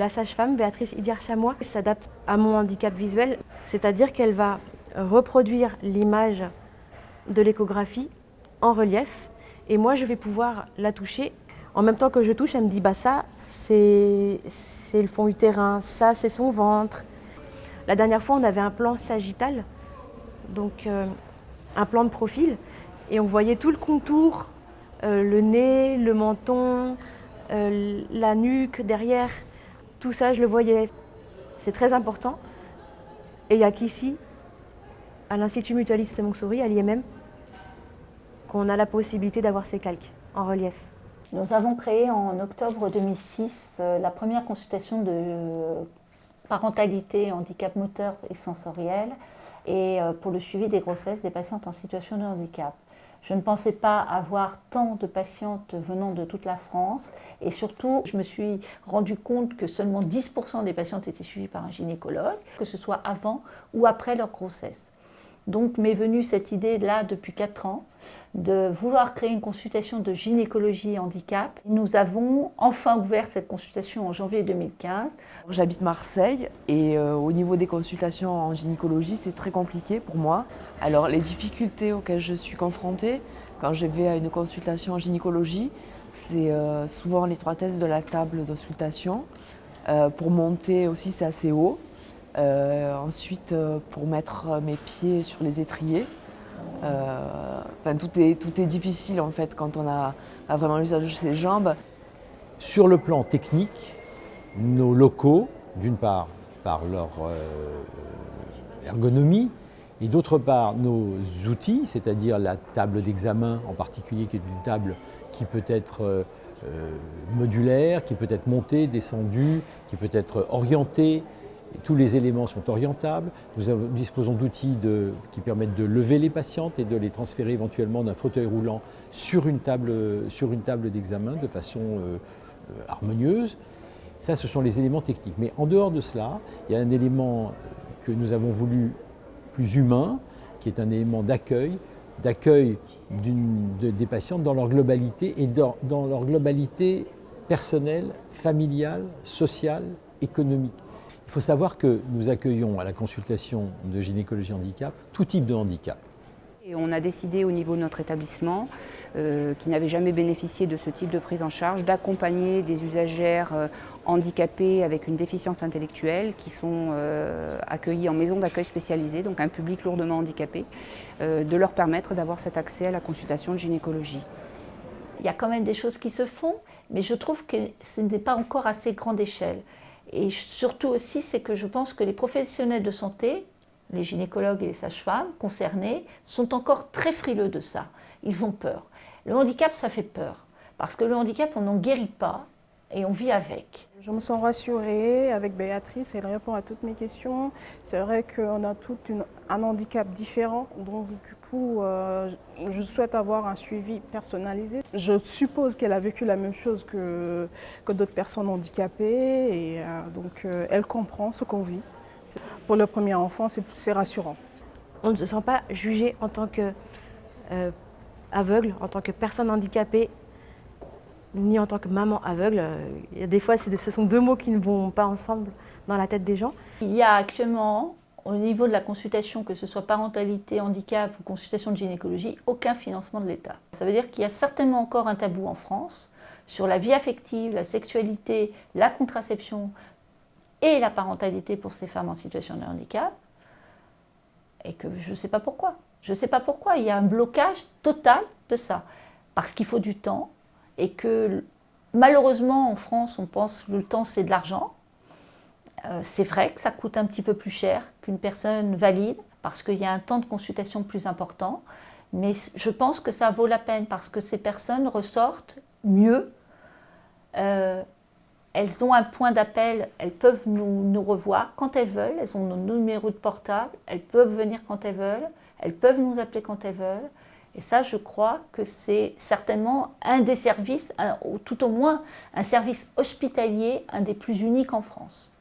La sage-femme, Béatrice Idir-Chamois, s'adapte à mon handicap visuel, c'est-à-dire qu'elle va reproduire l'image de l'échographie en relief et moi je vais pouvoir la toucher. En même temps que je touche, elle me dit bah ça c'est le fond utérin, ça c'est son ventre. La dernière fois on avait un plan sagittal, donc un plan de profil et on voyait tout le contour, le nez, le menton, la nuque derrière, tout ça je le voyais. C'est très important et il n'y a qu'ici, à l'Institut Mutualiste Montsouris, à l'IMM, qu'on a la possibilité d'avoir ces calques en relief. Nous avons créé en octobre 2006 la première consultation de parentalité, handicap moteur et sensoriel et pour le suivi des grossesses des patientes en situation de handicap. Je ne pensais pas avoir tant de patientes venant de toute la France et surtout, je me suis rendu compte que seulement 10% des patientes étaient suivies par un gynécologue, que ce soit avant ou après leur grossesse. Donc m'est venue cette idée-là depuis 4 ans de vouloir créer une consultation de gynécologie handicap. Nous avons enfin ouvert cette consultation en janvier 2015. J'habite Marseille et au niveau des consultations en gynécologie, c'est très compliqué pour moi. Alors les difficultés auxquelles je suis confrontée quand je vais à une consultation en gynécologie, c'est souvent l'étroitesse de la table d'auscultation. Pour monter aussi, c'est assez haut. Ensuite, pour mettre mes pieds sur les étriers, tout est difficile en fait quand on a vraiment l'usage de ses jambes. Sur le plan technique, nos locaux, d'une part par leur ergonomie et d'autre part nos outils, c'est-à-dire la table d'examen en particulier qui est une table qui peut être modulaire, qui peut être montée, descendue, qui peut être orientée. Tous les éléments sont orientables. Nous disposons d'outils qui permettent de lever les patientes et de les transférer éventuellement d'un fauteuil roulant sur une table d'examen de façon harmonieuse. Ça, ce sont les éléments techniques. Mais en dehors de cela, il y a un élément que nous avons voulu plus humain, qui est un élément d'accueil des patientes dans leur globalité et dans leur globalité personnelle, familiale, sociale, économique. Il faut savoir que nous accueillons à la consultation de gynécologie handicap tout type de handicap. Et on a décidé au niveau de notre établissement, qui n'avait jamais bénéficié de ce type de prise en charge, d'accompagner des usagères handicapées avec une déficience intellectuelle qui sont accueillies en maison d'accueil spécialisée, donc un public lourdement handicapé, de leur permettre d'avoir cet accès à la consultation de gynécologie. Il y a quand même des choses qui se font, mais je trouve que ce n'est pas encore assez grande échelle. Et surtout aussi, c'est que je pense que les professionnels de santé, les gynécologues et les sages-femmes concernés, sont encore très frileux de ça. Ils ont peur. Le handicap, ça fait peur. Parce que le handicap, on n'en guérit pas et on vit avec. Je me sens rassurée avec Béatrice, elle répond à toutes mes questions. C'est vrai qu'on a tout un handicap différent, donc du coup, je souhaite avoir un suivi personnalisé. Je suppose qu'elle a vécu la même chose que d'autres personnes handicapées et donc elle comprend ce qu'on vit. Pour le premier enfant, c'est rassurant. On ne se sent pas jugé en tant qu'aveugle, en tant que personne handicapée, ni en tant que maman aveugle. Il y a des fois, ce sont deux mots qui ne vont pas ensemble dans la tête des gens. Il y a actuellement, au niveau de la consultation, que ce soit parentalité, handicap ou consultation de gynécologie, aucun financement de l'État. Ça veut dire qu'il y a certainement encore un tabou en France sur la vie affective, la sexualité, la contraception et la parentalité pour ces femmes en situation de handicap. Et que je ne sais pas pourquoi. Je ne sais pas pourquoi. Il y a un blocage total de ça. Parce qu'il faut du temps. Et que malheureusement en France on pense que le temps c'est de l'argent. C'est vrai que ça coûte un petit peu plus cher qu'une personne valide parce qu'il y a un temps de consultation plus important, mais je pense que ça vaut la peine parce que ces personnes ressortent mieux. Elles ont un point d'appel, elles peuvent nous revoir quand elles veulent, elles ont nos numéros de portable, elles peuvent venir quand elles veulent, elles peuvent nous appeler quand elles veulent. Et ça, je crois que c'est certainement un des services, ou tout au moins un service hospitalier, un des plus uniques en France.